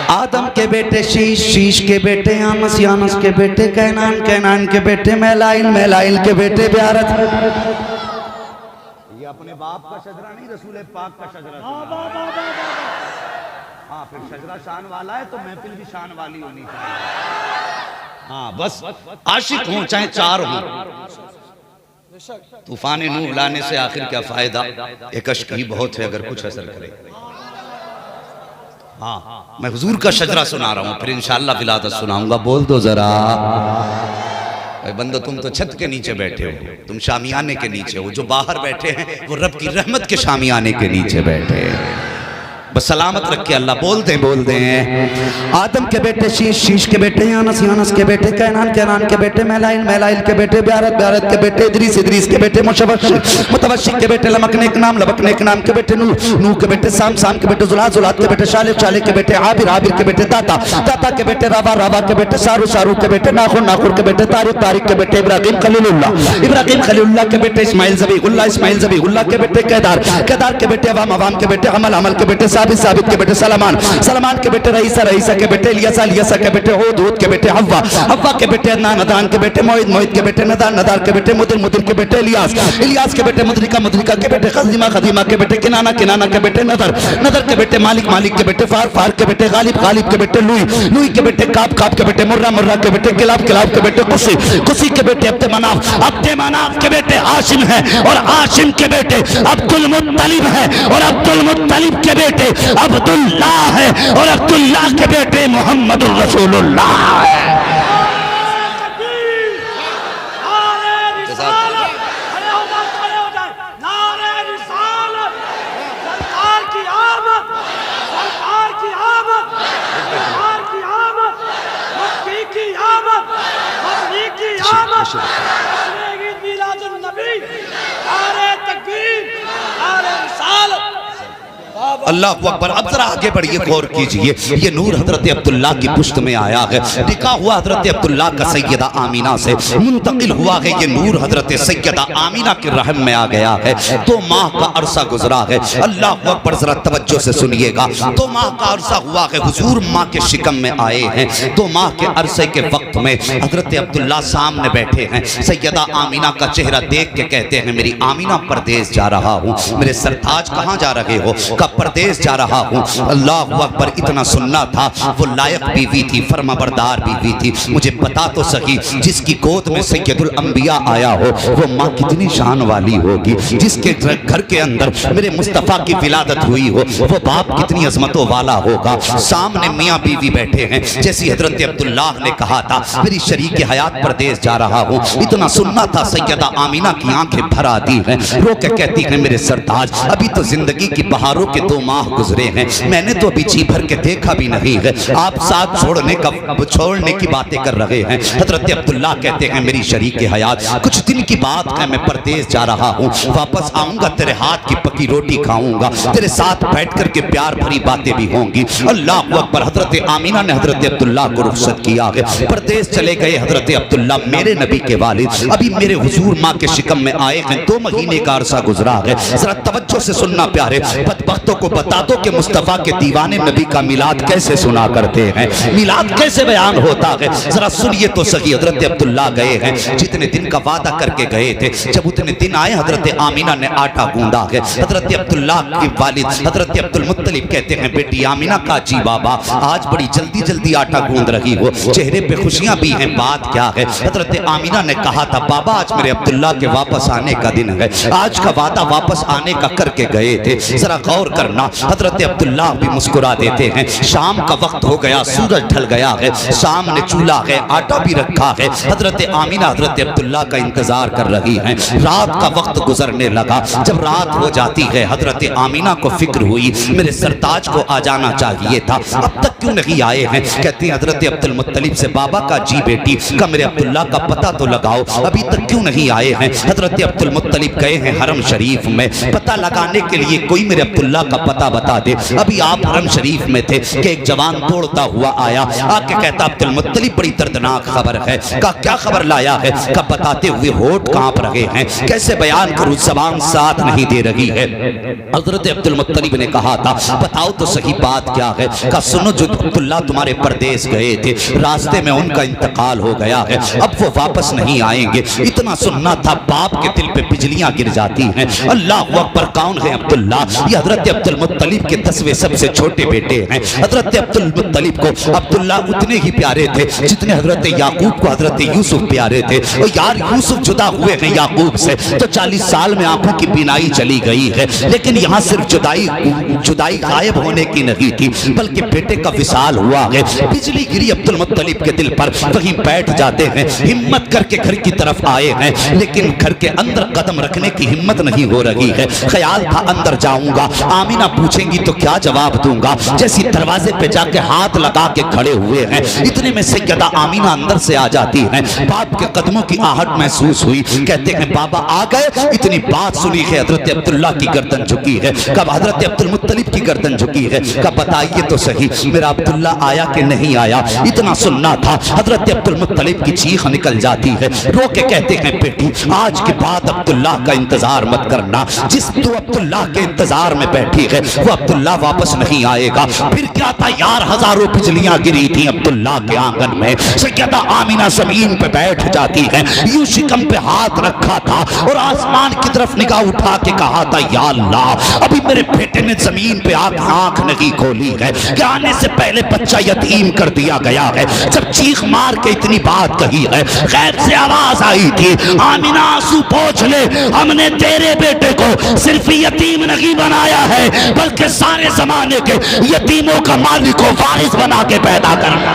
आदम के बेटे शीश, शीश के बेटे यानस, यानस के बेटे कैनान, कैनान के बेटे मैलाइल, मैलाइल के बेटे ब्यारत। ये अपने बाप का शजरा नहीं, रसूल पाक का शजरा। हाँ, फिर शजरा शान वाला है तो महफिल भी शान वाली होनी चाहिए। हाँ, बस आशिक हों चाहे चार हों। तूफान नूह लाने से आखिर क्या फायदा, एक अश्क ही बहुत है अगर कुछ असर करे। हाँ, मैं हुजूर का शजरा सुना रहा हूँ, फिर इंशाअल्लाह विलादत सुनाऊंगा। बोल दो जरा बंदो, तुम तो छत के नीचे बैठे हो, तुम शामियाने के नीचे हो। जो बाहर बैठे हैं वो रब की रहमत के शामियाने के नीचे बैठे हैं। बस सलामत रखे अल्लाह। बोल दें आदम के बेटे शीश, शीश के बेटे यानस, यानस के बेटे कैनान, कैनान के बेटे मैलाइल, मैलाइल के बेटे ब्यारत, ब्यारत के बेटे इदरीस, इदरीस के बेटे मुतवश्शिक, मुतवश्शिक के बेटे लमकने के नाम, लमकने के नाम के बेटे नूह, नूह के बेटे साम, साम के बेटे जुलात, जुलात के बेटे शालिक, शालिक के बेटे आबिर, आबिर के बेटे दाता, दाता के बेटे रावा, रावा के बेटे सारू, सारू के बेटे नाखुर, नाखुर के बेटे तारिक, तारिक के बेटे इब्राहिम खलीलुल्लाह, इब्राहिम खलीलुल्लाह के बेटे इस्माइल ज़बीहुल्लाह, इस्माइल ज़बीहुल्लाह के बेटे केदार, केदार के बेटे अवाम, अवाम के बेटे अमल, अमल के बेटे साबित, साबित के बेटे सलमान, सलमान के बेटे रईसा, रईसा के बेटे इलियासा, इलियासा के बेटे हूद, हूद के बेटे हव्वा, हव्वा के बेटे अदनान, अदनान के बेटे मोइद, मोइद के बेटे नदार, नदार के बेटे मुदिर, मुदिर के बेटे इलियास, इलियास के बेटे मुद्रिका, मुद्रिका के बेटे खदीमा, खदीमा के बेटे किनाना, किनाना के बेटे नदर, नदर के बेटे मालिक, मालिक के बेटे फार, फार के बेटे गालिब, गालिब के बेटे लुई, लुई के बेटे काब, काब के बेटे मुर्रा, मुर्रा के बेटे किलाब, किलाब के बेटे कुसी, कुसी के बेटे अब्दे मनाफ, अब्दे मनाफ के बेटे हाशिम है और हाशिम के बेटे अब्दुल मुत्तलिब है और अब्दुल मुत्तलिब के बेटे अब्दुल्लाह है और अब्दुल्लाह के बेटे मोहम्मद रसूलुल्लाह है। अल्लाह अकबर। अब जरा आगे बढ़िए, गौर कीजिए। ये नूर हजरत अब्दुल्लाह की पुश्त में आया है, निकाह हुआ हजरत अब्दुल्लाह का सैयदा आमीना से, मुंतकिल हुआ है ये नूर हजरत सैयदा आमीना के रहम में आ गया है। 2 माह का अरसा गुजरा है। अल्लाह अकबर, जरा तवज्जो से सुनिएगा। 2 माह का अरसा हुआ है, हुजूर माँ के शिकम में आए हैं। 2 माह के अरसे के वक्त में हजरत अब्दुल्लाह सामने बैठे हैं। सैयदा आमीना का चेहरा देख के कहते हैं, मेरी आमीना परदेश जा रहा हूँ। मेरे सरताज कहाँ जा रहे हो? कब परदेश जा रहा हूँ। अल्लाह अकबर, इतना सुनना था। वो लायक बीवी थी, फरमाबरदार बीवी थी। मुझे बता तो सही, जिसकी गोद में सैयदुल अंबिया आया हो वो माँ कितनी शान वाली होगी। जिसके घर के अंदर मेरे मुस्तफ़ा की विलादत हुई हो वो बाप कितनी अजमतों वाला होगा। सामने मियाँ बीवी बैठे हैं। जैसी हजरत अब्दुल्लाह ने कहा था, मेरी शरीक हयात परदेश जा रहा हूँ, इतना सुनना था। सैयदा आमीना की आंखें भर आती हैं, रो के कहती हैं, मेरे सरताज, अभी तो जिंदगी की बहारों के 2 माह गुजरे हैं, मैंने तो अभी जी भर के देखा भी नहीं है। आप साथ छोड़ने की बातें कर रहे हैं। हजरत अब्दुल्लाह कहते हैं, मेरी शरीक हयात, कुछ दिन की बात है, मैं परदेश जा रहा हूँ, वापस आऊंगा, तेरे हाथ की पकी रोटी खाऊंगा, तेरे साथ बैठ कर के प्यार भरी बातें भी होंगी। अल्लाह अकबर। हजरत आमीना ने हजरत अब्दुल्लाह को रुखसत किया है, परदेश चले गए। हजरत अब्दुल्लाह मेरे नबी के वालिद अभी मेरे हुजूर माँ के शिकम में आए हैं। 2 महीने का अरसा गुजरा है। जरा तवज्जो से सुनना प्यारे, बदबख्तों को बता दो कि मुस्तफ़ा के दीवाने नबी का मिलाद कैसे सुना करते हैं, मिलाद कैसे बयान होता है। जरा सुनिए तो सही। हजरत अब्दुल्लाह गए हैं, जितने दिन का वादा करके गए थे, जब उतने दिन आए हजरत आमीना ने आटा गूंदा है। हजरत अब्दुल्लाह के वालिद हजरत अब्दुल मुत्तलिब कहते हैं, बेटी आमीना का जी बाबा, आज बड़ी जल्दी जल्दी आटा गूंद रही हो, चेहरे पे खुशियां भी हैं, बात क्या है? हजरत आमीना ने कहा था, बाबा आज मेरे अब्दुल्लाह के वापस आने का दिन है, आज का वादा वापस आने का करके गए थे। जरा गौर करना। हजरत अब्दुल्लाह भी मुस्कुरा देते हैं। शाम का वक्त हो गया, सूरज ढल गया है, सामने चूल्हा है, आटा भी रखा है। हजरत आमीना हजरत अब्दुल्लाह का इंतजार कर रही हैं। रात का वक्त गुजरने लगा। जब रात हो जाती है, हजरत आमीना को फिक्र हुई, मेरे सरताज को आ जाना चाहिए था, अब तक क्यों नहीं आए हैं? कहती हैं हजरत अब्दुल मुत्तलिब से, बाबा का जी बेटी का मेरे अब्दुल्लाह का पता तो लगाओ, अभी तक क्यों नहीं आए हैं? हजरत अब्दुल मुत्तलिब गए हैं हरम शरीफ में, पता लगाने के लिए कोई मेरे अब्दुल्लाह का पता बता दे। अभी आप हरम शरीफ में थे कि एक जवान दौड़ता हुआ आया, आके कहता अब्दुल मुत्तलिब बड़ी दर्दनाक खबर है। कहा क्या खबर लाया है? कहा बताते हुए होठ कांप रहे हैं, कैसे बयान करूं, ज़बान साथ नहीं दे रही है। हजरत अब्दुल मुत्तलिब ने कहा था बताओ तो सही बात क्या है? कहा सुनो, जो अब्दुल्ला तुम्हारे परदेश गए थे, रास्ते में उनका इंतकाल हो गया है, अब वो वापस नहीं आएंगे। इतना सुनना था, बाप के दिल पे बिजलियां गिर जाती हैं। अल्लाह अकबर, कौन है अब्दुल्ला? ये हजरत अब्दुल मुत्तलिब के 10वें सबसे छोटे बेटे हैं। हजरत अब्दुल मुत्तलिब को अब्दुल्ला उतने ही प्यारे थे जितने हजरत याकूब को हजरत यूसुफ प्यारे थे। और यार यूसुफ जुदा हुए हैं याकूब से तो 40 साल में आंखों की बीनाई चली गई है, लेकिन यहाँ सिर्फ जुदाई गायब होने की नहीं थी, बल्कि बेटे का विसाल हुआ है। बिजली गिरी अब्दुल मुत्तलिब के दिल पर, वहीं बैठ जाते हैं। हिम्मत करके घर की तरफ आए हैं, लेकिन घर के अंदर कदम रखने की हिम्मत नहीं हो रही है। ख्याल था अंदर जाऊंगा, आमीना पूछेंगी तो क्या जवाब दूंगा। जैसी दरवाजे पे जाके हाथ लगा के खड़े हुए हैं, इतने में सैयदा आमीना अंदर से आ जाती हैं। बाप के कदमों की आहट महसूस हुई। कहते हैं बाबा आ गए। इतनी बात सुनी है, हजरत अब्दुल्ला की गर्दन झुकी है। कब हजरत अब्दुल मुत्तलिब की गर्दन झुकी है। कब बताइए तो सही, मेरा अब्दुल्ला आया कि नहीं आया? इतना सुनना था, हजरत अब्दुल मुत्तलिब की चीख निकल जाती है। रो के कहते हैं बेटी, आज के बाद अब्दुल्ला का इंतजार मत करना। जिस तू अब्दुल्ला के इंतजार में बैठी है, वो अब्दुल्ला वापस नहीं आएगा। फिर क्या था यार, हजारों बिजलियां गिरी थी अब्दुल्ला के आंगन में। सैयदा आमीना जमीन पे बैठ जाती है, यूं शिकम पे हाथ रखा था और आसमान की तरफ निगाह उठा के कहा था या अल्लाह, अभी मेरे बेटे ने जमीन पे आंख नहीं खोली है कि आने से पहले बच्चा यतीम कर दिया गया है। जब चीख मार के इतनी बात कही है, गैब से आवाज आई थी, आमीना आंसू पोंछ ले, हमने तेरे बेटे को सिर्फ यतीम नहीं बनाया है, बल्कि सारे जमाने के यतीमों का मालिक को वारिस बना के पैदा करना।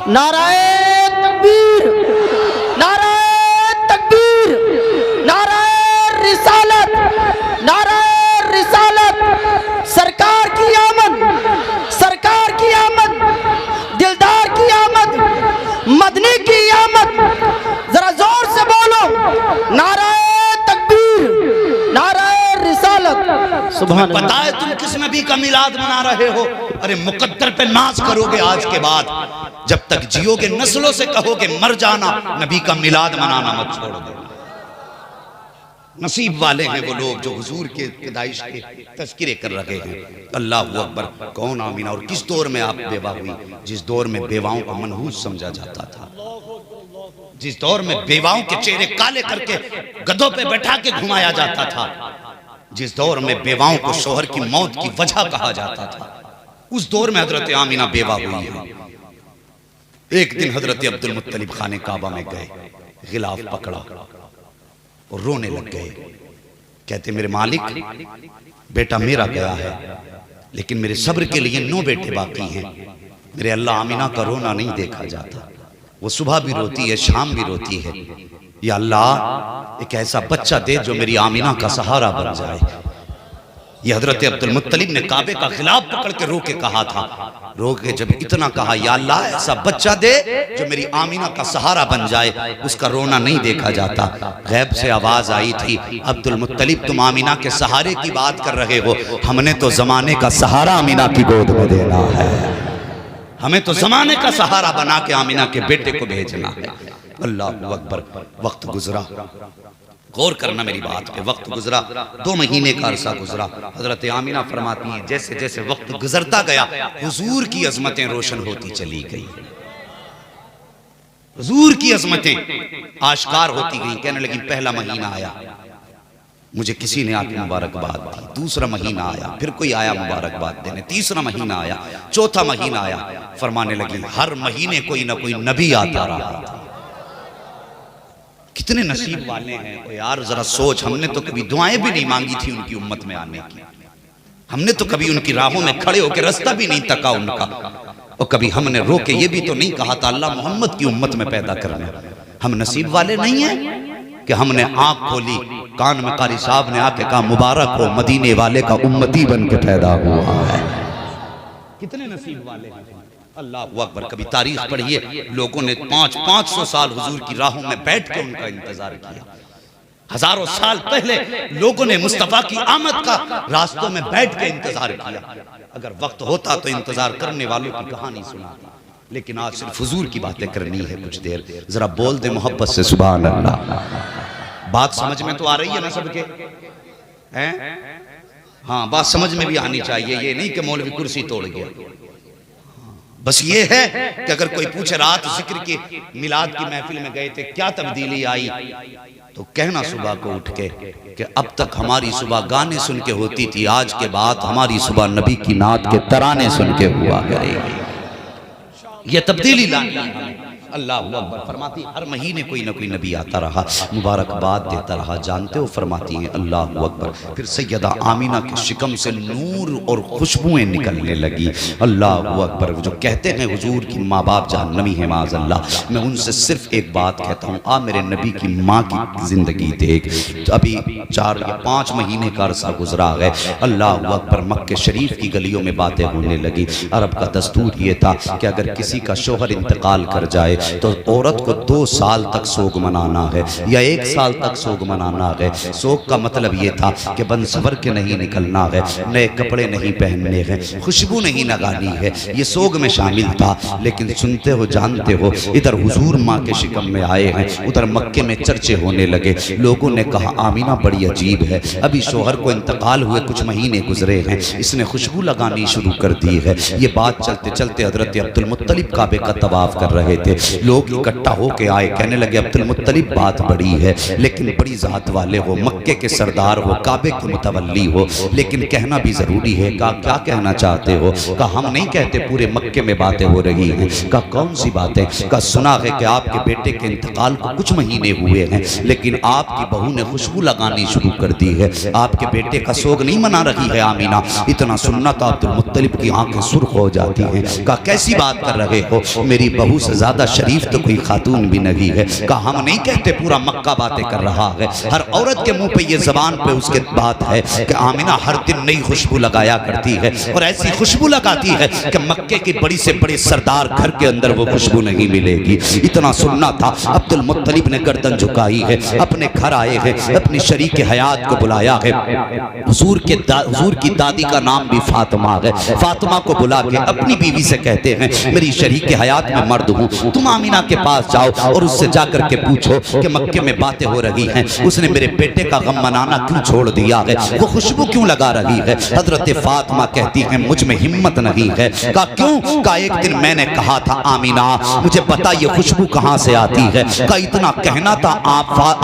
नाराए तकबीर, नाराए तकबीर, नाराए रिसालत, नाराए रिसालत। सरकार की आमद, सरकार की आमद, दिलदार की आमद, मदनी की आमद। जरा जोर से बोलो, नाराए तकबीर, नाराए रिसालत। सुभान अल्लाह। पता है तुम किस नबी का मिलाद मना रहे हो? अरे मुकद्दर पे नाज करोगे आज के बाद, जब तक जियोगे नस्लों से कहोगे मर जाना, नबी का मिलाद मनाना मत छोड़ दो। नसीब वाले हैं वो लोग जो हुजूर के पैदाइश के तज़किरे कर रहे हैं। अल्लाह अकबर, कौन आमीना। और किस दौर में आप बेवा हुई? जिस दौर में बेवाओं को मनहूस समझा जाता था, जिस दौर में बेवाओं के चेहरे काले करके गधों पे बैठा के घुमाया जाता था, जिस दौर में बेवाओं को शोहर की मौत की वजह कहा जाता था, उस दौर में हजरत आमीना बेवा हुई है। एक दिन हजरत अब्दुल मुत्तलिब खाने काबा में गए, गिलाफ पकड़ा और रोने लग गए। कहते मेरे मालिक, बेटा मेरा गया है, लेकिन मेरे सब्र के लिए 9 बेटे बाकी हैं। मेरे अल्लाह, आमीना का रोना नहीं देखा जाता। वो सुबह भी रोती है, शाम भी रोती है। या अल्लाह, एक ऐसा बच्चा दे जो मेरी आमीना का सहारा बन जाए। ये हजरत अब्दुल मुत्तलिब ने काबे का खिलाफ पकड़ के रो के कहा था। रो के जब इतना कहा, या अल्लाह, ऐसा बच्चा दे जो मेरी आमीना का सहारा बन जाए, उसका रोना नहीं देखा जाता। गैब से आवाज आई थी, अब्दुल मुत्तलिब तुम आमीना के सहारे की बात कर रहे हो, हमने तो जमाने का सहारा आमीना की गोद में देना है। हमें तो जमाने का सहारा बना के आमीना के बेटे को भेजना है। अल्लाह अकबर। वक्त गुजरा, गौर करना मेरी बात पे, वक्त गुजरा, 2 महीने का अरसा गुजरा। हजरत आमीना फरमाती हैं, जैसे जैसे वक्त गुजरता गया, हुजूर की अजमतें रोशन होती चली गई, हुजूर की अजमतें आश्कार होती गई। कहने लगी, पहला महीना आया, मुझे किसी ने आके मुबारकबाद दी। दूसरा महीना आया, फिर कोई आया मुबारकबाद देने। तीसरा महीना आया, चौथा महीना आया। फरमाने लगी, हर महीने कोई ना कोई नबी आता रहा था। कितने नसीब वाले हैं ओ यार, जरा सोच। हमने तो कभी दुआएं भी नहीं मांगी थी उनकी उम्मत में आने की, हमने तो कभी उनकी राहों में खड़े होकर रास्ता भी नहीं तका उनका, और कभी हमने रो के ये भी तो नहीं कहा था अल्लाह मोहम्मद की उम्मत में पैदा करना। हम नसीब वाले नहीं हैं कि हमने आंख खोली, कान में कारी साहब ने आके कहा, मुबारक हो, मदीने वाले का उम्मती बन के पैदा हुआ है। कितने नसीब वाले हैं। अल्लाह अकबर। कभी तारीख पढ़िए, लोगों ने 500 साल हुजूर की राहों में बैठ के उनका इंतजार किया। हजारों साल पहले लोगों ने मुस्तफा की आमद का रास्तों में बैठ के इंतजार किया। अगर वक्त होता तो इंतजार करने वालों की कहानी सुनाता, लेकिन आज सिर्फ हुजूर की बातें करनी है कुछ देर। जरा बोल दे मोहब्बत से सुभान अल्लाह। बात समझ में तो आ रही है ना सबके? हैं? हाँ, बात समझ में भी आनी चाहिए। ये नहीं कि मौलवी कुर्सी तोड़ गया। बस ये है कि अगर कोई पूछे रात जिक्र की मिलाद की महफिल में गए थे, क्या तब्दीली आई, तो कहना सुबह को उठ के कि अब तक हमारी सुबह गाने सुन के होती थी, आज के बाद हमारी सुबह नबी की नात के तराने सुन के हुआ करेगी। ये तब्दीली लानी है। अल्लाह अकबर फरमाती हर महीने कोई ना कोई नबी आता रहा, मुबारकबाद देता रहा। जानते हो फरमाती हैं अल्लाह अकबर, फिर सैयदा आमीना के शिकम से नूर और खुशबुएं निकलने लगी। अल्लाह अकबर। जो कहते हैं हुजूर की माँ बाप जहन्नमी है माज़अल्लाह, मैं उनसे सिर्फ एक बात कहता हूँ, आ मेरे नबी की माँ की जिंदगी देख। तो अभी 4 या 5 महीने का अरसा गुजरा है। अल्लाह अकबर। मक्के शरीफ की गलियों में बातें होने लगी। अरब का दस्तूर ये था कि अगर किसी का शोहर इंतकाल कर जाए तो औरत को 2 साल तक सोग मनाना है या 1 साल तक सोग मनाना है। सोग का मतलब ये था कि बन सवर के नहीं निकलना है, नए कपड़े नहीं पहनने हैं, खुशबू नहीं लगानी है। ये सोग में शामिल था। लेकिन सुनते हो जानते हो, इधर हुजूर माँ के शिकम में आए हैं, उधर मक्के में चर्चे होने लगे। लोगों ने कहा आमीना बड़ी अजीब है, अभी शोहर को इंतकाल हुए कुछ महीने गुजरे हैं, इसने खुशबू लगानी शुरू कर दी है। ये बात चलते चलते हजरत अब्दुल मुत्तलिब काबे का तवाफ कर रहे थे। लोग इकट्ठा होके आए, कहने लगे अब्दुल मुत्तलिब बात बड़ी है, लेकिन बड़ी जात वाले हो, मक्के के सरदार हो, काबे के मुतवल्ली हो, लेकिन कहना भी जरूरी है। कहा क्या कहना चाहते हो? कहा हम नहीं कहते, पूरे मक्के में बातें हो रही हैं। कहा कौन सी बातें? कहा सुना है कि आपके बेटे के इंतकाल को कुछ महीने हुए हैं, लेकिन आपकी बहू ने खुशबू लगानी शुरू कर दी है, आपके बेटे का सोग नहीं मना रही है आमीना। इतना सुनना तो अब्दुल मुत्तलिब की आंखें सुर्ख हो जाती हैं। कहा कैसी बात कर रहे हो, मेरी बहू से ज्यादा शरीफ तो कोई खातून भी नहीं है। कहा हम नहीं कहते, पूरा मक्का बातें कर रहा है। हर औरत के मुंह पे ये जबान पे उसके बात है कि आमिना हर दिन नई खुशबू लगाया करती है, और ऐसी खुशबू लगाती है कि मक्के की बड़ी से बड़े सरदार घर के अंदर वो खुशबू नहीं मिलेगी। इतना सुनना था। अब्दुल मुत्तलिब ने गर्दन झुकाई है, अपने घर आए हैं, अपनी शरीक हयात को बुलाया है। हुजूर की दादी का नाम भी फातिमा है। फातिमा को बुला के अपनी बीवी से कहते हैं मेरी शरीक हयात में मर्द हूँ, तुम आमीना के पास जाओ और उससे जाकर के पूछो कि मक्के में बातें हो रही हैं, उसने मेरे बेटे का गम मनाना क्यों छोड़ दिया है, वो खुशबू क्यों लगा रही है। हजरत फातिमा कहती हैं मुझ में हिम्मत नहीं है। कहा क्यों? कहा एक दिन मैंने कहा था आमीना मुझे पता ये खुशबू कहाँ से आती है। कहा इतना कहना था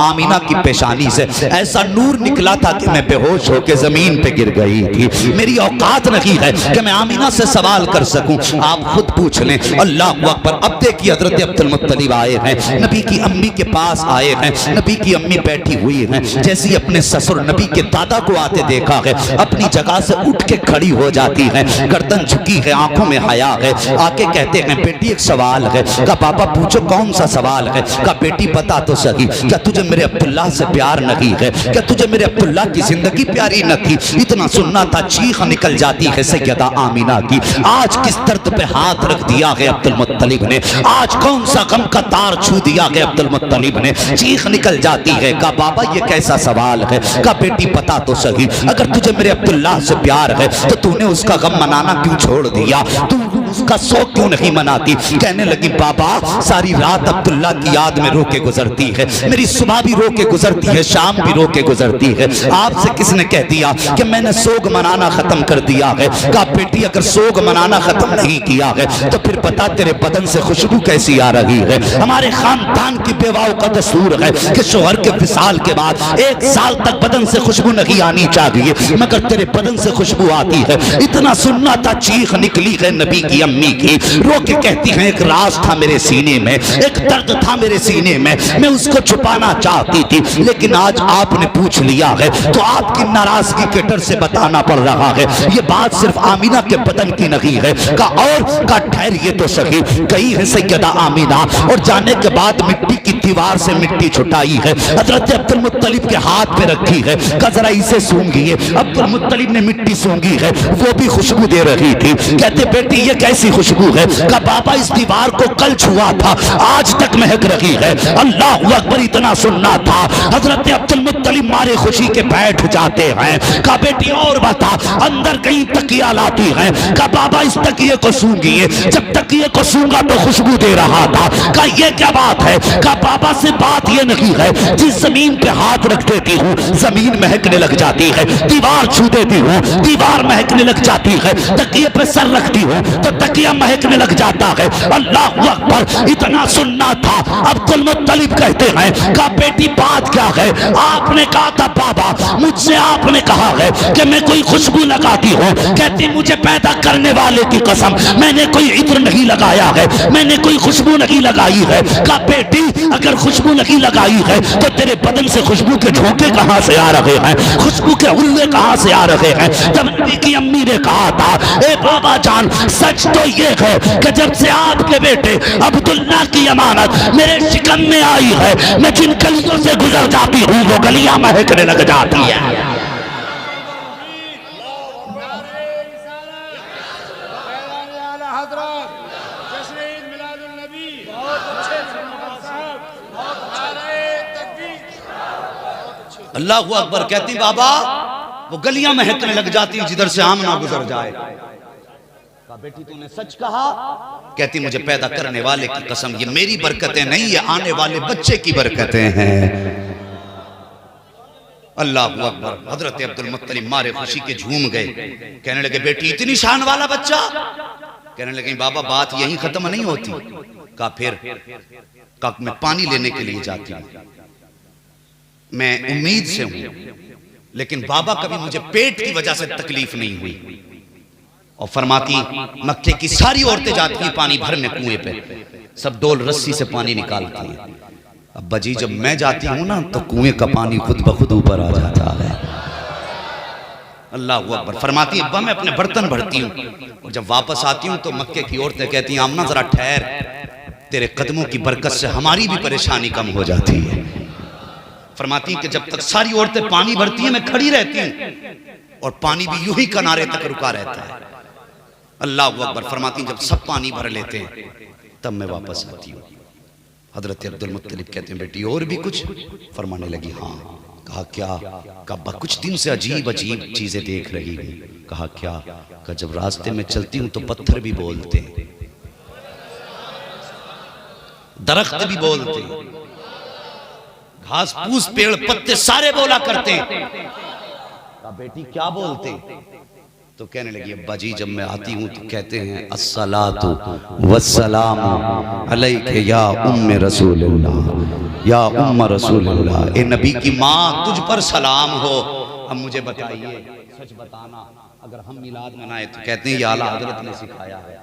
आमीना की पेशानी से ऐसा नूर निकला था कि मैं बेहोश होकर जमीन पे गिर गई थी। मेरी औकात नहीं है कि मैं आमीना से सवाल कर सकूं, आप खुद पूछ लें। अल्लाह अकबर। अब देखिए हजरत अब्दुल मुत्तलिब आए हैं, नबी की अम्मी के पास आए हैं। नबी की अम्मी बैठी हुई हैं, जैसे ही अपने ससुर नबी के दादा को आते देखा है, अपनी जगह से उठ के खड़ी हो जाती है, गर्दन झुकी है, आंखों में हया है। आके कहते हैं बेटी एक सवाल है। कहा पापा पूछो कौन सा सवाल है। कहा बेटी बता तो सही, क्या तुझे मेरे अब्दुल्ला से प्यार नहीं है? क्या तुझे मेरे अब्दुल्ला की जिंदगी प्यारी न थी? इतना सुनना था, चीख निकल जाती है सैयदा आमीना की। आज किस दर्द पे हाथ रख दिया है अब्दुल मुत्तलिब ने, आज कौन सा गम का तार छू दिया है अब्दुल मुत्तलिब ने, चीख निकल जाती है। कहा बाबा ये कैसा सवाल है? कहा बेटी पता तो सही, अगर तुझे मेरे अब्दुल्ला से प्यार है तो तूने उसका गम मनाना क्यों छोड़ दिया, तू उसका शौक क्यों नहीं मनाती? कहने लगी बाबा सारी रात अब्दुल्ला की याद में रो के गुजरती है, मेरी सुबह भी रो के गुजरती है, शाम भी रो के गुजरती है। आपसे किसने कह दिया कि मैंने सोग मनाना खत्म कर दिया है? कहा बेटी अगर सोग मनाना खत्म नहीं किया है तो फिर बता तेरे बदन से खुशबू कैसी आ रही है? हमारे खानदान की बेवाओं का दस्तूर है कि शोहर के विसाल के बाद 1 साल तक बदन से खुशबू नहीं आनी चाहिए, मगर तेरे बदन से खुशबू आती है। इतना सुनना था, चीख निकली है नबी की अम्मी की, रो के कहती हैं एक राज था मेरे सीने में, एक दर्द था मेरे सीने में, मैं उसको छुपाना चाहती थी, लेकिन आज आपने पूछ लिया है तो आपकी नाराजगी के डर से बताना पड़ रहा है। ये बात सिर्फ आमीना के बदन की नहीं है। का और का ठहरिए तो सही, गई है सैयदा आमीना और जाने के बाद मिट्टी की दीवार से मिट्टी छुटाई है, हजरत अब्दुल मुत्तलिब के हाथ पे रखी है। का जरा इसे सूंघिए। अब्दुल मुत्तलिब ने मिट्टी सूंघी है, वो भी खुशबू दे रही थी। कहते बेटी ये कैसी खुशबू है। का बाबा इस दीवार को कल छुआ था, आज तक महक रही है। अल्लाह अकबर, इतना सुनना था। हजरत अब्दुल मुत्तलिब मारे खुशी के बैठ जाते हैं। का बेटी और बता, अंदर कहीं तकिया लाती है। का बाबा इस तकिए को सूंघिए, जब तकिए को सूंघा तो खुशबू दे रहा था। का ये क्या बात है। का बाबा से बात ये नहीं है, जिस जमीन पे हाथ रख देती हूँ जमीन महकने लग जाती है, दीवार छू देती हूँ दीवार महकने लग जाती है, तकिए पे सर रखती हूँ तो तकिया महकने लग जाता है। अल्लाह अकबर, इतना सुनना था। अब्दुल मुत्तलिब कहते हैं का बेटी बात क्या है। आपने कहा था बाबा मुझसे आपने कहा है कि मैं कोई खुशबू लगाती हूँ। कहती मुझे पैदा करने वाले की कसम मैंने कोई इत्र नहीं लगाया है, मैंने कोई खुशबू नहीं लगाई है। का बेटी अगर खुशबू नहीं लगाई है तो तेरे बदन से खुशबू के झोंके कहां से आ रहे हैं, खुशबू के हुल्ले कहां से आ रहे हैं। जब नबी की अम्मी ने कहा था ए बाबा जान सच तो ये है कि जब से आपके बेटे अब्दुल्ला की अमानत मेरे शिकम में आई है, मैं जिन गलियों से गुजर जाती हूँ वो गलियां महकने लग जाती है। अल्लाह अकबर, कहती बाबा वो गलियां महकने लग जाती जिधर से आमना गुजर जाए। कहा बेटी तूने सच कहा। कहती मुझे पैदा करने वाले की कसम ये मेरी बरकतें नहीं, ये आने वाले बच्चे की बरकतें हैं। अल्लाह अकबर, हजरत अब्दुल मुत्तलिब मारे खुशी के झूम गए। कहने लगे बेटी इतनी शान वाला बच्चा। कहने लगे बाबा बात यही खत्म नहीं होती। कहा फिर। कहा मैं पानी लेने के लिए जाती हूँ, मैं उम्मीद से हूं, लेकिन बाबा कभी मुझे पेट की वजह से तकलीफ नहीं हुई। और फरमाती मक्के की सारी औरतें जाती हैं पानी भरने कुएं पे, सब डोल रस्सी से पानी निकालती हैं। अब्बा जी जब मैं जाती हूं ना तो कुएं का पानी खुद ब खुद ऊपर आ जाता है। अल्लाह अकबर, फरमाती अब्बा मैं अपने बर्तन भरती हूँ और जब वापस आती हूँ तो मक्के की औरतें कहती हैं आमना जरा ठहर, तेरे कदमों की बरकत से हमारी भी परेशानी कम हो जाती है। फरमाती कि जब तक सारी औरतें पानी भरती हैं मैं खड़ी रहती हूँ और पानी भी यूं ही किनारे तक रुका रहता है। अल्लाह अकबर, फरमाती जब सब पानी भर लेते हैं तब मैं वापस आती हूँ। हजरत अब्दुल मुत्तलिब कहते हैं बेटी और भी कुछ। फरमाने लगी हाँ। कहा क्या। कहा कुछ दिन से अजीब अजीब चीजें देख रही हूँ। कहा क्या। कहा जब रास्ते में चलती हूँ तो पत्थर भी बोलते हैं, दरख्त भी बोलते हैं, घास फूस पेड़ पत्ते सारे बोला करते हैं। कहा बेटी क्या बोलते। तो कहने लगी अब्बा जी जब मैं आती हूँ तो कहते हैं अस्सलातु वस्सलामु अलैके या उम्मे रसूलुल्लाह या उम्म रसूलुल्लाह, ए नबी की माँ तुझ पर सलाम हो। अब मुझे बताइए सच बताना, अगर हम मिलाद मनाए तो कहते हैं ये आला हजरत ने सिखाया है,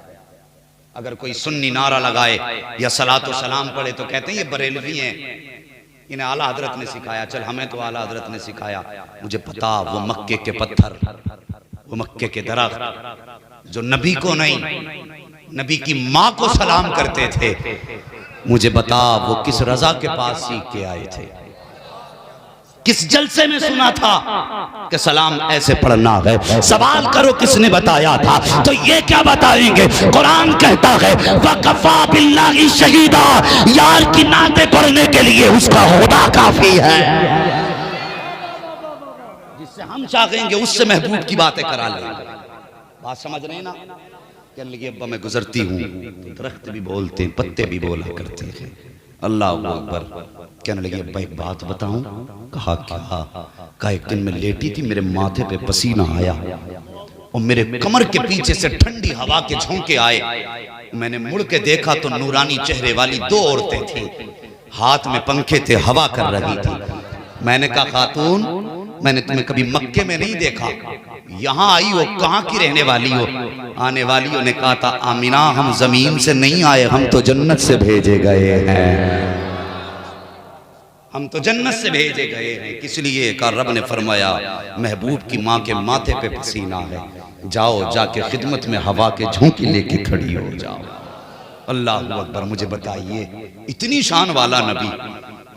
अगर कोई सुन्नी नारा लगाए या सलातो सलाम पढ़े तो कहते हैं ये बरेलवी हैं, इन्हें आला हजरत ने सिखाया। चल हमें तो आला हजरत ने सिखाया। मुझे पता वो मक्के के पत्थर, वो मक्के के दरख्त जो नबी को नहीं नबी की माँ को सलाम करते थे, मुझे बता वो किस रजा के पास सीख के आए थे, किस जलसे में सुना था कि सलाम ऐसे पढ़ना है। सवाल करो किसने बताया था, तो ये क्या बताएंगे। कुरान कहता है वकफा बिल्लाहि शहीदा, यार की नाते पढ़ने के लिए उसका होना काफी है। जिससे हम चाहेंगे उससे महबूब की बातें करा लेंगे। बात समझ रहे हैं ना। कहने लगी अब्बा मैं गुजरती हूँ दरख्त भी बोलते हैं पत्ते भी बोला करते हैं। अल्लाह अकबर। कहने लगी अब्बा एक बात बताऊं। कहा क्या। कहा एक दिन मैं लेटी थी, मेरे माथे पे पसीना आया और मेरे कमर के पीछे से ठंडी हवा के झोंके आए। मैंने मुड़ के देखा तो नूरानी चेहरे वाली दो औरतें थी, हाथ में पंखे थे, हवा कर रही थी। मैंने कहा खातून मैंने तुम्हें कभी मक्के में नहीं देखा, यहाँ आई हो, कहाँ की रहने वाली हो। आने वालियों ने कहा था आमिना हम जमीन से नहीं आए, हम तो जन्नत से भेजे गए हैं, हम तो जन्नत से भेजे गए हैं। किस लिए। का रब ने फरमाया महबूब की माँ के माथे पे पसीना है, जाओ जाके खिदमत में हवा के झोंके लेके खड़ी हो जाओ। अल्लाह अकबर। मुझे बताइए इतनी शान वाला नबी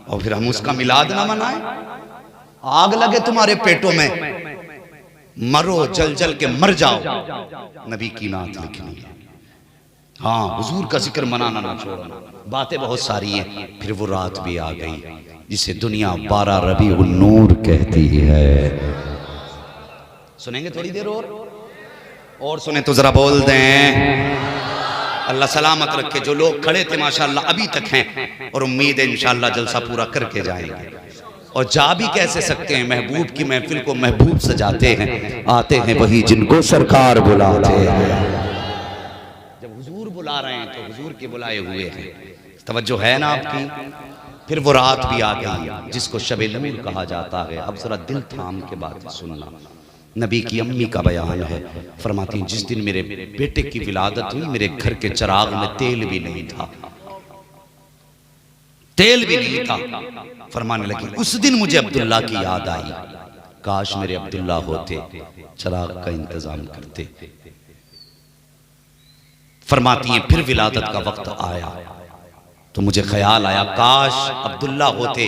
और फिर हम उसका मिलाद ना मनाएं। आग लगे तुम्हारे पेटों में, मरो जल जल के मर जाओ, नबी की नात लिखनी है। हाँ, हुजूर का जिक्र मनाना ना छोड़ना। बातें बहुत सारी हैं। फिर वो रात भी आ गई जिसे दुनिया 12 रबीउन नूर कहती है। सुनेंगे थोड़ी देर और सुने तो जरा बोल दें अल्लाह सलामत रखे। जो लोग खड़े थे माशाअल्लाह अभी तक हैं और उम्मीद है इंशाअल्लाह जलसा पूरा करके जाएंगे। और जा भी कैसे सकते हैं, महबूब की महफिल को महबूब सजाते हैं, आते हैं वही जिनको सरकार बुलाते हैं। जब हुजूर बुला रहे हैं तो हुजूर के बुलाए हुए हैं, तवज्जो है ना आपकी। फिर वो रात भी आ गई जिसको शबे नूर कहा जाता है। अब जरा दिल थाम के बात सुनना। नबी की अम्मी का बयान है, फरमाती हैं जिस दिन मेरे बेटे की विलादत हुई मेरे घर के चिराग में तेल भी नहीं था, तेल भी नहीं था। फरमाने लगी उस दिन मुझे अब्दुल्ला की याद आई, काश मेरे अब्दुल्ला होते, चिराग का इंतजाम करते। फरमाती हैं फिर विलादत का वक्त आया तो मुझे ख्याल आया काश अब्दुल्ला होते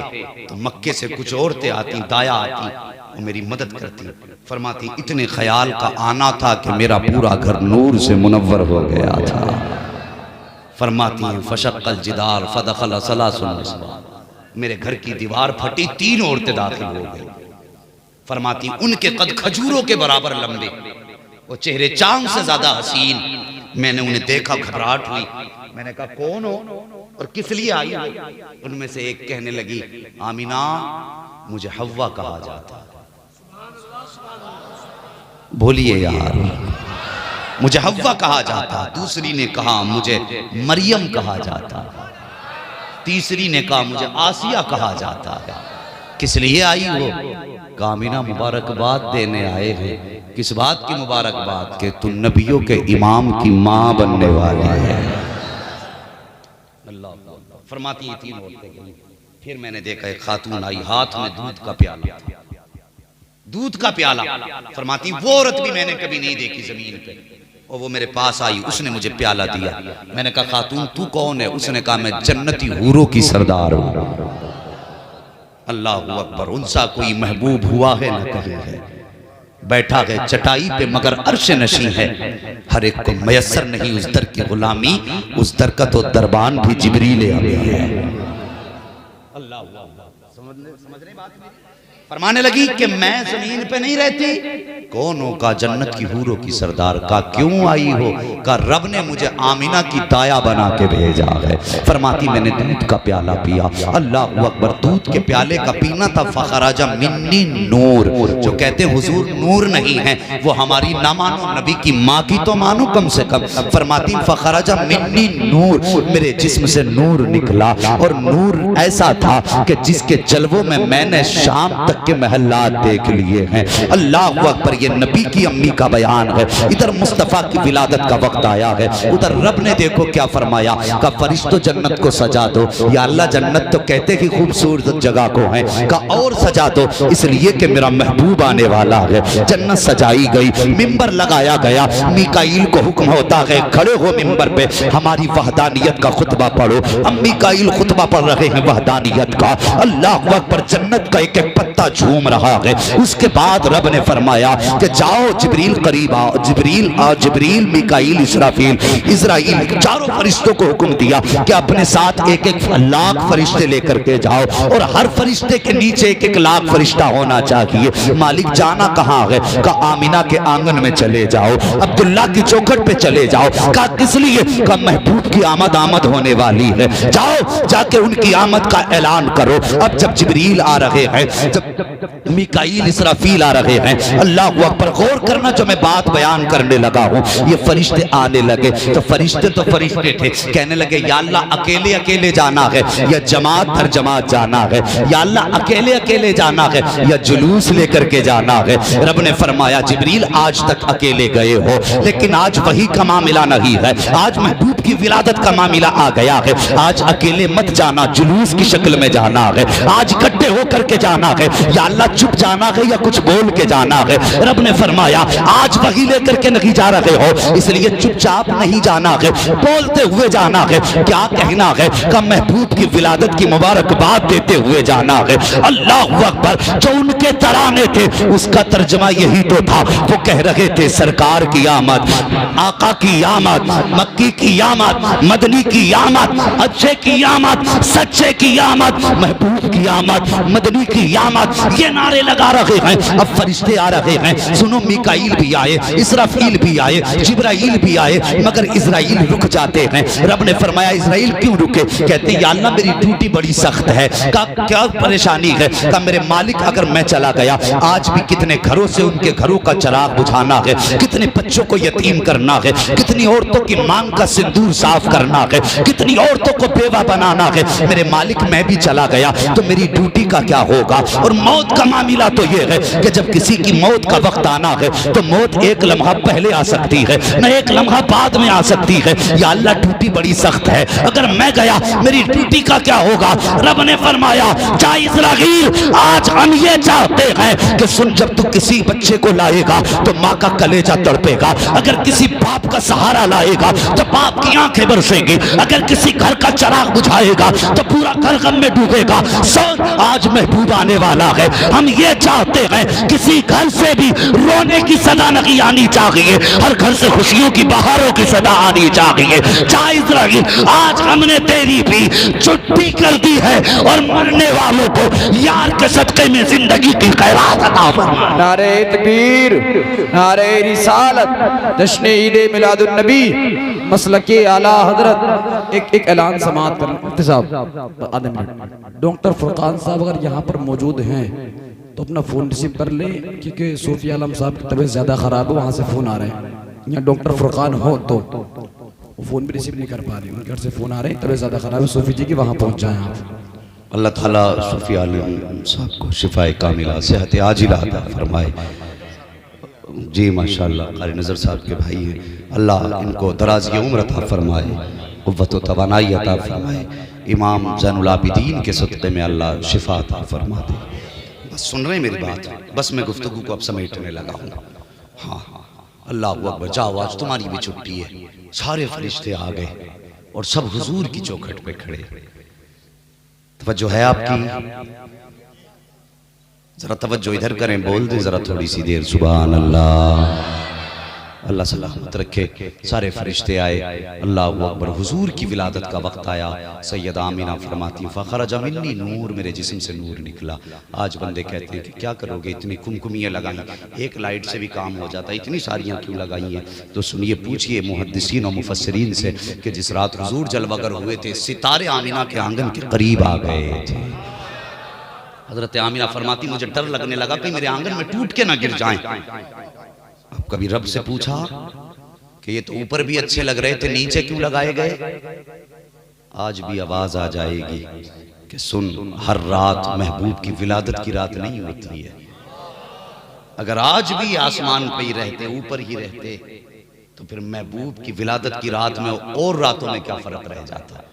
तो मक्के से कुछ औरतें आती, दाया आती और मेरी मदद करती। फरमाती इतने ख्याल का आना था कि मेरा पूरा घर नूर से मुनव्वर हो गया था। फरमाती हैं फशक्कल जिदार फदखल सलासुन निस्वा, मेरे घर की दीवार फटी, 3 औरतें दाखिल हो गई। फरमाती उनके कद खजूरों के बराबर लंबे, वो चेहरे चांद से ज्यादा हसीन। मैंने उन्हें देखा, घबराहट हुई। मैंने कहा कौन हो और किस लिए आई हो? उनमें से एक कहने लगी आमीना मुझे हव्वा कहा जाता। बोलिए यार, मुझे हव्वा कहा जाता। दूसरी ने कहा मुझे मरियम कहा जाता। तीसरी ने कहा मुझे आसिया कहा जाता है। किस लिए आई हो? कामिना मुबारकबाद देने आए हैं। किस बात की मुबारकबाद? के तू नबियों के इमाम की मां बनने वाली है। अल्लाह फरमाती है 3 औरतें गई। फिर मैंने देखा एक खातून आई, हाथ में दूध का प्याला, दूध का प्याला। फरमाती वो औरत भी मैंने कभी नहीं देखी जमीन पे। और वो मेरे पास आई, उसने मुझे प्याला दिया। मैंने कहा खातून तू कौन है? उसने कहा मैं जन्नती हूरों की सरदार हूं। अल्लाह अकबर, उनसा कोई महबूब हुआ है न कहीं है। बैठा है चटाई पे मगर अर्श नशी है, हर एक को मयसर नहीं उस दर की गुलामी। उस दर का तो दरबान भी जिब्रील अमीन है। अल्लाह समझ रहे बात मेरी? फरमाने लगी कि मैं जमीन पे नहीं रहती। कौन हो? का जन्नत की हूरों की सरदार। का क्यों आई हो? का रब ने मुझे आमीना की दाया बना के भेजा है। फरमाती मैंने दूध का प्याला पिया। अल्लाह अकबर, दूध के प्याले का पीना था। फखराजा मिन्नी नूर, जो कहते हैं हुजूर नूर नहीं है वो हमारी ना मानो, नबी की माँ की तो मानो कम से कम। फरमाती फखराजा मिन्नी नूर, मेरे जिस्म से नूर निकला। और नूर ऐसा था कि जिसके जलवों में मैंने शाम तक के महल्लात देख लिए हैं। अल्लाह अकबर, ये नबी की अम्मी का बयान है। इधर मुस्तफ़ा की विलादत का वक्त आया है, उधर रब ने देखो क्या फरमाया का फरिश्तों जन्नत को सजा दो। या अल्लाह जन्नत तो कहते ही खूबसूरत जगह को है, का और सजा दो इसलिए कि मेरा महबूब आने वाला है। जन्नत सजाई गई, मिंबर लगाया गया। मीकाईल को हुक्म होता है खड़े हो मिंबर पे, हमारी वहदानियत का खुतबा पढ़ो। अब मीकाईल खुतबा पढ़ रहे हैं वहदानियत का। अल्लाह अकबर, जन्नत का एक एक पत्ता झूम रहा है। उसके बाद रब ने फरमाया कि जाओ जिब्रील करीब आओ। जिब्रील मीकाईल इसराफील इजराइल चारों फरिश्तों को हुक्म दिया कि अपने साथ एक एक लाख फरिश्ते लेकर के जाओ और हर फरिश्ते के नीचे एक एक लाख फरिश्ता होना चाहिए। मालिक जाना कहाँ है? का आमीना के आंगन में चले जाओ, अब्दुल्ला की चौखट पे चले जाओ। का किस लिए? का महबूब की आमद होने वाली है। जाओ जाके उनकी आमद का ऐलान करो। अब जब जिब्रील आ रहे हैं, जब मीकाईल इसराफील आ रहे हैं, अल्लाह अकबर, गौर करना जो मैं बात बयान करने लगा हूँ। ये फरिश्ते आने लगे तो फरिश्ते थे, कहने लगे या अल्लाह अकेले अकेले जाना है या जमात दर जमात जाना है? या अल्लाह अकेले अकेले जाना है या जुलूस लेकर के जाना है? रब ने फरमाया जिब्रील आज तक अकेले गए हो, लेकिन आज वही का मामला नहीं है। आज महबूब की विलादत का मामला आ गया है। आज अकेले मत जाना, जुलूस की शक्ल में जाना है। आज इकट्ठे होकर के जाना है। या अल्लाह चुप जाना है या कुछ बोल के जाना है? रब ने फरमाया आज वही लेकर के नहीं जा रहे हो, इसलिए चुपचाप नहीं जाना है, बोलते हुए जाना है। क्या कहना है? का महबूब की विलादत की मुबारकबाद देते हुए जाना है। अल्लाह अकबर। जो उनके तराने थे उसका तर्जमा यही तो था। वो कह रहे थे सरकार की आमद, आका की आमद, मक्की की आमद, मदनी की आमद, अच्छे की आमद, सच्चे की आमद, महबूब की आमद, मदनी की आमद, ये नारे लगा रहे हैं। अब फरिश्ते आ रहे हैं। सुनो, मिकाईल भी आए, इसराफील भी आए, जिब्राईल भी आए, मगर इजराइल रुक जाते हैं। रब ने फरमाया इजराइल क्यों रुके? कहते या अल्लाह मेरी ड्यूटी बड़ी सख्त है। का क्या परेशानी है? का मेरे मालिक अगर मैं चला गया, आज भी कितने घरों से उनके घरों का चिराग बुझाना है, कितने बच्चों को यतीम करना है, कितनी औरतों की मांग का सिंदूर साफ करना है, कितनी औरतों को बेवा बनाना है। मेरे मालिक मैं भी चला गया तो मेरी ड्यूटी का क्या होगा? और मौत का मामला तो यह है कि जब किसी की मौत का वक्त आना है तो मौत एक लम्हा पहले आ सकती है, न एक लम्हा बाद में आ सकती है। या अल्लाह ड्यूटी बड़ी सख्त है, अगर मैं गया मेरी ड्यूटी का क्या होगा? रब ने फरमाया जा इस्राईल, आज हम ये चाहते हैं कि सुन, जब तू किसी बच्चे को लाएगा तो माँ का कलेजा तड़पेगा, अगर किसी बाप का सहारा लाएगा तो बाप की आंखें बरसेंगी, अगर किसी घर का चिराग बुझाएगा तो पूरा घर गम में डूबेगा। सुन, आज महबूब आने वाला है, हम ये चाहते हैं किसी घर से भी रोने की सदा नहीं आनी चाहिए, हर घर से खुशियों की बहारों की सदा आनी चाहिए। जा इस्राईल, आज हमने तेरी भी छुट्टी कर दी है और मरने वालों को यार के सदके में जिंदगी की खैरात अता फरमा। नारे तकबीर, नारे रिसालत, जश्न ईद मिलादुन नबी, मसलके आला हजरत। एक ऐलान समाअत कर साहब, आधे मिनट। डॉक्टर फुरकान साहब अगर यहाँ पर मौजूद हैं तो अपना फ़ोन रिसीव कर ले, क्योंकि सूफी आलम साहब की तबीयत ज़्यादा ख़राब है, वहाँ से फ़ोन आ रहे हैं। यहाँ डॉक्टर फुरकान हो तो वो फ़ोन भी रिसीव नहीं कर पा रहे, उनके घर से फ़ोन आ रहे हैं, तबीयत ज़्यादा ख़राब है, सूफी जी की वहाँ पहुँच जाएँ आप। अल्लाह ताला सूफी आलिम साहब को शिफाए कामिला सेहत आजिला अता फरमाए। जी माशाअल्लाह, कारी नज़र साहब के भाई हैं, अल्लाह इनको दराज़ी उम्र अता फरमाए, क़ुव्वत व तवानाई अता फरमाए। इमाम ज़ैनुल आबिदीन के सदक़े में अल्लाह शिफा अता फरमा दे। बस सुन रहे मेरी बात? बस मैं गुफ्तगू को अब समेटने लगा हूँ। हाँ, अल्लाह अकबर। जाओ, आज तुम्हारी भी छुट्टी है, सारे फरिश्ते आ गए और सब हुजूर की चौखट पे खड़े। तवज्जो है आपकी? जरा तवज्जो इधर करें, बोल दें जरा थोड़ी सी देर। सुभान अल्लाह, अल्लाह सलामत रखे। सारे फरिश्ते आए, अल्लाह अकबर। हुजूर की विलादत का वक्त आया। सैयदा आमिना फरमाती फ़खरजा मिन्नी नूर, मेरे जिस्म से नूर निकला। आज बंदे कहते हैं कि क्या करोगे, इतनी कुमकुमियाँ लगाई, एक लाइट से भी काम हो जाता, इतनी सारियाँ क्यों लगाई हैं? तो सुनिए, पूछिए मुहद्दिसीन और मुफस्सिरीन से कि जिस रात हुजूर जलवागर हुए थे, सितारे आमिना के आंगन के करीब आ गए थे। हजरत आमिना फरमाती मुझे डर लगने लगा कहीं मेरे आंगन में टूट के ना गिर जाएं। अब कभी रब से पूछा कि ये तो ऊपर भी अच्छे लग रहे थे, नीचे क्यों लगाए गए? आज भी आवाज आ जाएगी कि सुन, हर रात महबूब की विलादत की रात नहीं होती है। अगर आज भी आसमान पे ही रहते, ऊपर ही रहते, तो फिर महबूब की विलादत की रात में और रातों में क्या फर्क रह जाता?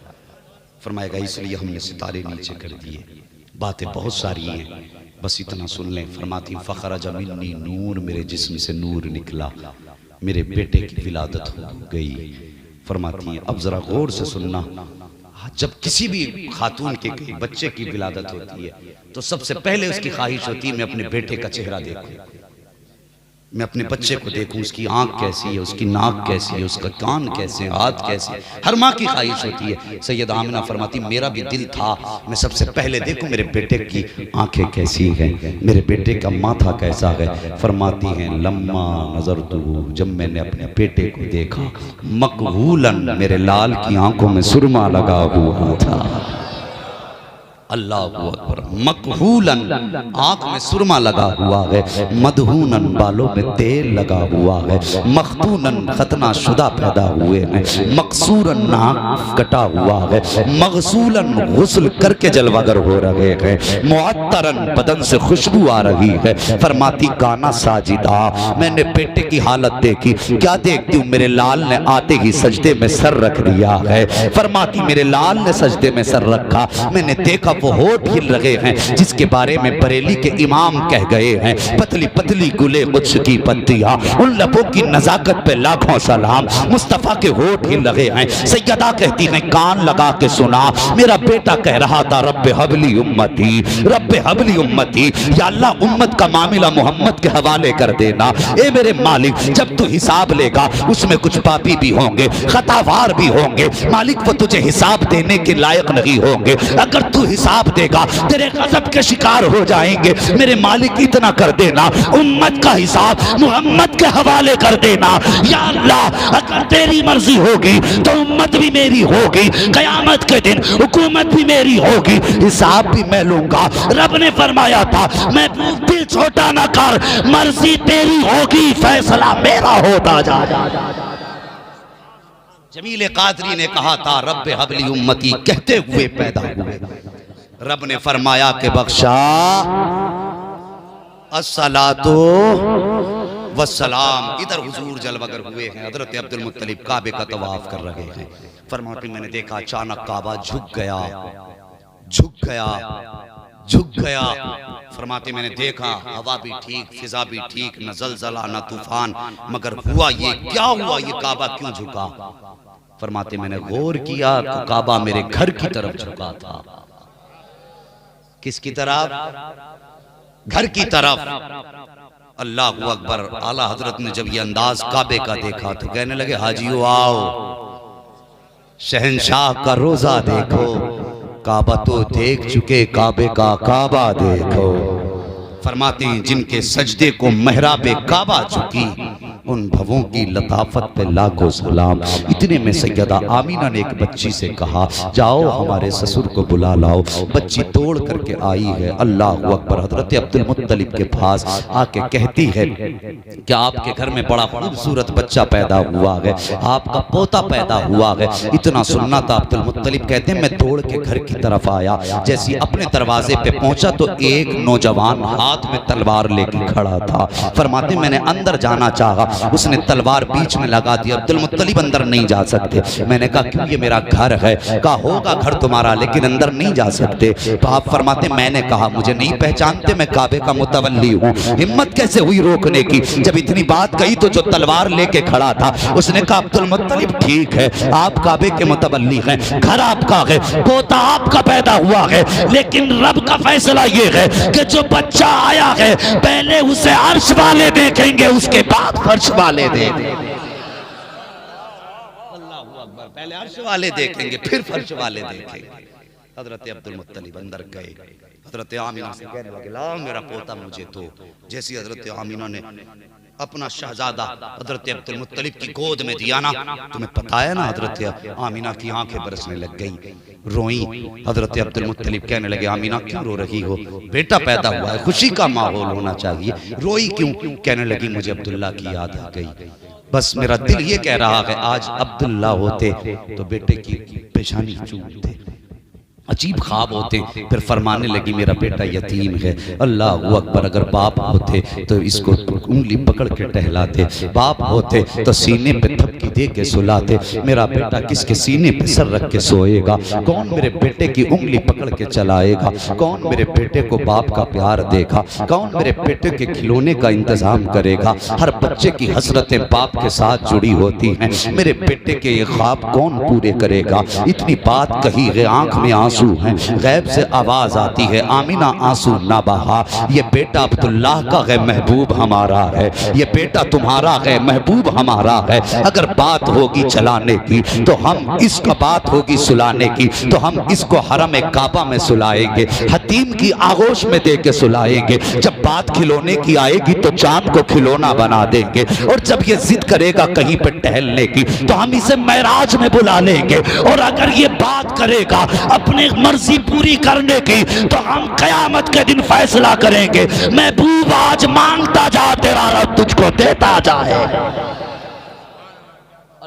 फरमाएगा इसलिए हमने सितारे नीचे कर दिए। बातें बहुत सारी हैं, बस इतना सुन लें। फरमाती फ़खरजा मिन्नी नूर, मेरे जिस्म से नूर निकला, मेरे बेटे की विलादत हो गई। फरमाती अब जरा गौर से सुनना, जब किसी भी खातून के बच्चे की विलादत होती है तो सबसे पहले उसकी ख्वाहिश होती है मैं अपने बेटे का चेहरा देखूं, मैं अपने बच्चे को देखूं, उसकी आंख कैसी है, उसकी नाक कैसी है, उसका कान कैसे, हाथ कैसे, हर माँ की ख्वाहिश होती है। सैयदा आमिना फरमाती मेरा भी दिल था मैं सबसे पहले देखूं मेरे बेटे की आंखें कैसी हैं, मेरे बेटे का माथा कैसा है। फरमाती हैं लम्मा नजर तू, जब मैंने अपने बेटे को देखा, मकहूलन, मेरे लाल की आंखों में सुरमा लगा हुआ था। अल्लाह अकबर। मकहूलन, आंख में सुरमा लगा हुआ है, मदहूनन, बालों में तेल लगा हुआ है, मखतूनन, खतना शुदा पैदा हुए हैं, मकसूरन, नाक कटा हुआ है, मगसूलन, गुस्ल करके जलवागर हो रहे हैं, मुअत्तरन, बदन से खुशबू आ रही है। फरमाती काना साजिदा, मैंने बेटे की हालत देखी, क्या देखती हूँ, मेरे लाल ने आते ही सजदे में सर रख दिया है। फरमाती मेरे लाल ने सजदे में सर रखा, मैंने देखा वो होठ हिल रहे हैं जिसके बारे में बरेली के इमाम कह गए हैं, पतली पतली गुले कुछ की पत्तियां, उन लबों की नजाकत पे लाखों सलाम। मुस्तफा के होठ हिल रहे हैं। सैयदा कहती हैं कान लगा के सुना, मेरा बेटा कह रहा था रब्बे हबली उम्मती, रब्बे हबली उम्मती, या अल्लाह उम्मत का मामला मोहम्मद के हवाले कर देना। ए मेरे मालिक, जब तू हिसाब लेगा उसमें कुछ पापी भी होंगे, खतावार भी होंगे, मालिक वो तुझे हिसाब देने के लायक नहीं होंगे। अगर तू हिसाब देगा तेरे गज़ब के शिकार हो जाएंगे। मेरे मालिक इतना कर देना, उम्मत का हिसाब मोहम्मद के हवाले कर देना। या अल्लाह, अगर तेरी मर्जी होगी तो उम्मत भी मेरी होगी, कयामत के दिन हुकूमत भी मेरी होगी, हिसाब भी मैं लूंगा। रब ने फरमाया था मैं दिल छोटा ना कर, मर्जी तेरी होगी, फैसला मेरा होता जा। जमील कादरी ने कहा था रब्बे हबली उम्मती कहते हुए पैदा हुए। रब ने फरमाया कि बख्शा अस्सलातो वस्सलाम। इधर हुजूर जलवगर हुए हैं, हजरत अब्दुल मुत्तलिब काबे का तवाफ कर रहे हैं। फरमाते मैंने देखा अचानक काबा झुक गया, झुक गया, झुक गया। फरमाते मैंने देखा हवा भी ठीक, फिजा भी ठीक, न जलजला न तूफान, मगर हुआ ये क्या हुआ, ये काबा क्यों झुका? फरमाते मैंने गौर किया तो काबा मेरे घर की तरफ झुका था। किसकी तरफ? घर की तरफ। अल्लाह अकबर। आला हजरत ने जब ये अंदाज काबे का देखा तो कहने लगे हाजियो आओ, शहंशाह का रोजा देखो, काबा तो देख चुके, काबे का काबा देखो। फरमाते हैं जिनके सजदे को महराबे काबा चुकी, उन भवों की लताफत पे लाखों सलाम। इतने में सैयदा आमीना ने एक बच्ची से कहा जाओ हमारे ससुर को बुला लाओ। बच्ची तोड़ करके आई है। अल्लाह अकबर। हजरत अब्दुल मुत्तलिब के पास आके कहती है कि आपके घर में बड़ा खूबसूरत बच्चा पैदा हुआ है, आपका पोता पैदा हुआ है। इतना सुनना था। अब्दुल मुत्तलिब कहते हैं मैं दौड़ के घर की तरफ आया, जैसे अपने दरवाजे पे पहुंचा तो एक नौजवान हाथ में तलवार लेके खड़ा था। फरमाते मैंने अंदर जाना चाहा, उसने तलवार बीच में लगा दी। अब्दुल मुत्तलिब अंदर नहीं जा सकते। मैंने कहा क्यों, ये मेरा घर है। कहा होगा घर तुम्हारा लेकिन अंदर नहीं जा सकते। तो आप फरमाते मैंने कहा मुझे नहीं पहचानते, मैं काबे का मुतवल्ली हूँ। हिम्मत कैसे हुई रोकने की? जब इतनी बात कही तो जो तलवार लेके खड़ा था उसने कहा अब्दुल मुत्तलिब ठीक है, आप काबे के मुतवल्ली हैं, घर आपका है, पोता आपका पैदा हुआ है, लेकिन रब का फैसला ये है कि जो बच्चा आया है पहले उसे अर्श वाले देखेंगे, उसके बाद फर्श वाले देखेंगे। अल्लाहू अकबर। पहले अर्श वाले देखेंगे फिर फर्श वाले देखेंगे। हजरत अब्दुल मुत्तलिब अंदर गए। हजरत आमीना से कहने लगे लाओ मेरा पोता मुझे दो। जैसी हजरत आमीना ने अपना शहजादा हजरत अब्दुल मुत्तलिब की गोद में दिया ना, तुम्हें पता है ना हजरत आमीना की आंखें बरसने लग गई, रोई। हजरत अब्दुल मुत्तलिब कहने लगे आमीना क्यों रो रही हो? बेटा पैदा हुआ है, खुशी का माहौल होना चाहिए, रोई क्यों? कहने लगी मुझे अब्दुल्ला की याद आ गई, बस मेरा दिल ये कह रहा है आज अब्दुल्ला होते तो बेटे की पेशानी चूमते। अजीब ख्वाब होते। फिर फरमाने लगी मेरा बेटा यतीम है। अल्लाह अकबर। अगर बाप होते तो इसको उंगली पकड़ के टहलाते, बाप होते तो सीने पे थपकी दे के सुलाते। मेरा बेटा किसके सीने पे सर रख के सोएगा? कौन मेरे बेटे की उंगली पकड़ के चलाएगा? कौन मेरे बेटे को बाप का प्यार देगा? कौन मेरे बेटे के खिलौने का इंतजाम करेगा? हर बच्चे की हसरतें बाप के साथ जुड़ी होती हैं। मेरे बेटे के ये ख्वाब कौन पूरे करेगा? इतनी बात कही है, आंख में आंसू हैं। गैब से आवाज आती है आमीना आंसू ना बहा, ये बेटा अब्दुल्लाह का है, महबूब हमारा है, ये बेटा तुम्हारा है, महबूब हमारा है। अगर बात होगी चलाने की तो हम इसका, बात होगी सुलाने की तो हम इसको हरम काबा में सुलाएंगे, हतीम की आगोश में दे के सुलाएंगे। जब बात खिलौने की आएगी तो चांद को खिलौना बना देंगे, और जब ये जिद करेगा कहीं पे टहलने की तो हम इसे महराज में बुला लेंगे। और अगर ये बात करेगा अपने मर्जी पूरी करने की तो हम कयामत के दिन फैसला करेंगे। महबूब आज मांगता जा, तेरा रब तुझको देता जाए।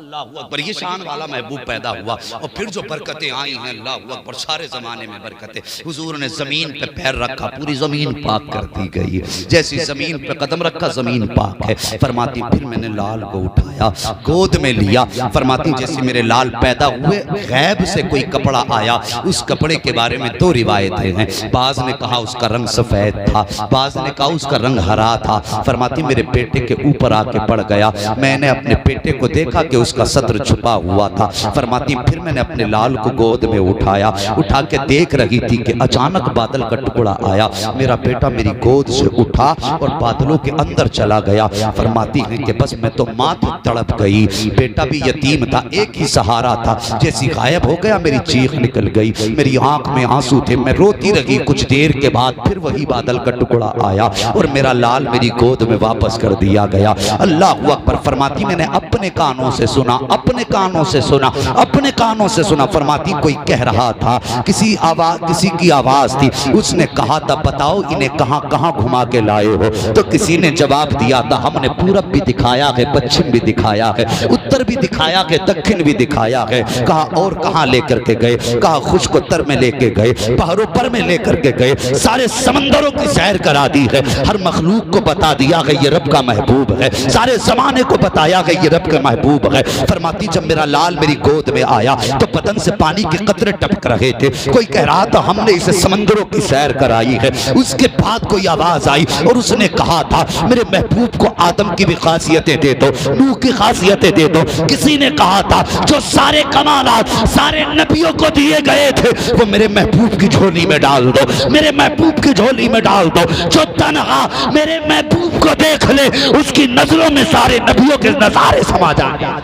अल्लाह अकबर, ये शान वाला महबूब पैदा हुआ और फिर जो बरकतें आई हैं, अल्लाह अकबर, सारे ज़माने में बरकतें। हुजूर ने ज़मीन पे पैर रखा, पूरी ज़मीन पाक कर दी गई। जैसी ज़मीन पे कदम रखा, ज़मीन पाक है। फरमाती फिर मैंने लाल को उठाया, गोद में लिया। फरमाती जैसे मेरे लाल पैदा हुए, गैब से कोई कपड़ा आया। उस कपड़े के बारे में दो रिवायतें हैं। बाज ने कहा उसका रंग सफ़ेद था, बाज ने कहा उसका रंग हरा था। फरमाती मेरे बेटे के ऊपर आके पड़ गया। मैंने अपने बेटे को देखा कि उसका सत्र छुपा हुआ था। फरमाती फिर मैंने अपने लाल को गोद में उठाया, उठा के देख रही थी कि अचानक बादल का टुकड़ा आया। मेरा बेटा मेरी गोद से उठा और बादलों के अंदर चला गया। फरमाती है कि बस मैं तो माँ तो तड़प गई। बेटा भी यतीम था, एक ही सहारा था। जैसी गायब हो गया मेरी चीख निकल गई, मेरी आंख में आंसू थे। मैं रोती रही। कुछ देर के बाद फिर वही बादल का टुकड़ा आया और मेरा लाल मेरी गोद में वापस कर दिया गया। अल्लाह अकबर। फरमाती मैंने अपने कानों से सुना, अपने कानों से सुना, अपने कानों से सुना। फरमाती कोई कह रहा था, किसी की आवाज थी। उसने कहा था बताओ इन्हें कहां कहां घुमा के लाए हो। तो किसी ने जवाब दिया था हमने पूरब भी दिखाया है, पश्चिम भी दिखाया है, उत्तर भी दिखाया है, दक्षिण भी दिखाया है। कहा और कहां लेकर के गए? कहा खुशकोत्तर में लेके गए, पहाड़ों पर में लेकर के गए, सारे समंदरों की सैर करा दी है, हर मखलूक को बता दिया है ये रब का महबूब है, सारे जमाने को बताया है ये रब का महबूब है। फरमाती जब मेरा लाल मेरी गोद में आया तो बदन से पानी के कतरे टपक रहे थे। कोई कह रहा था हमने इसे समंदरों की सैर कराई है। उसके बाद कोई आवाज आई और उसने कहा था मेरे महबूब को आदम की भी खासियतें दे दो, नूह की खासियतें दे दो। किसी ने कहा था जो सारे कमालात सारे नबियों को दिए गए थे वो मेरे महबूब की झोली में डाल दो, मेरे महबूब की झोली में डाल दो। जो तन्हा मेरे महबूब को देख ले उसकी नजरों में सारे नबियों के नजारे समा जाए।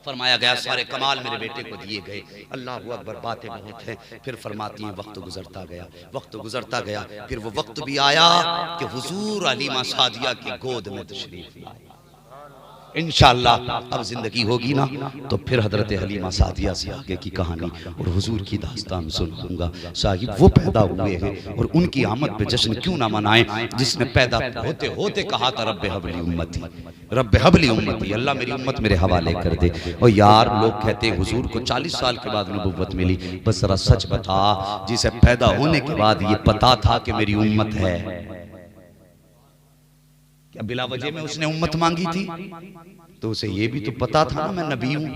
फरमाया गया सारे कमाल मेरे बेटे को दिए गए। अल्लाह अकबर। बातें बहुत हैं। फिर फरमाती हैं वक्त गुजरता गया, वक्त गुजरता गया। फिर वो वक्त भी आया कि हुजूर हलीमा सादिया की गोद में तशरीफ लाए। इंशाअल्लाह अब जिंदगी होगी ना तो फिर हजरत हलीमा सादिया से आगे की कहानी और हुजूर की दास्तान सुनाऊंगा। साहिब वो पैदा हुए हैं और उनकी आमद पे जश्न क्यों ना मनाएं जिसने पैदा होते होते कहा था रब्बे हबली उम्मती, रब्बे हबली उम्मती, अल्लाह मेरी उम्मत मेरे हवाले कर दे। और यार लोग कहते हैं हुजूर को 40 साल के बाद नबुव्वत मिली। बस जरा सच बता, जिसे पैदा होने के बाद ये पता था कि मेरी उम्मत है, क्या बिला वजह में उसने उम्मत मांगी थी? तो उसे ये भी तो पता था ना मैं नबी हूं,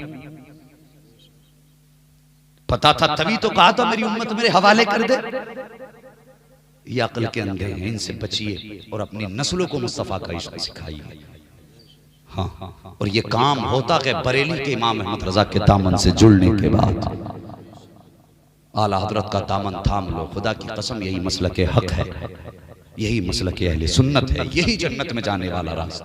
पता था तभी तो कहा था मेरी उम्मत मेरे हवाले कर दे। ये अक्ल के अंधे हैं, इनसे बचिए और अपनी नस्लों को मुस्तफा का इश्क सिखाइए। हाँ, और ये काम होता है बरेली के इमाम अहमद रजा के दामन से जुड़ने के बाद। आला हजरत का दामन थाम लो, खुदा की कसम यही मसलक हक है, यही मसलक अहले सुन्नत है, यही जन्नत में जाने वाला रास्ता।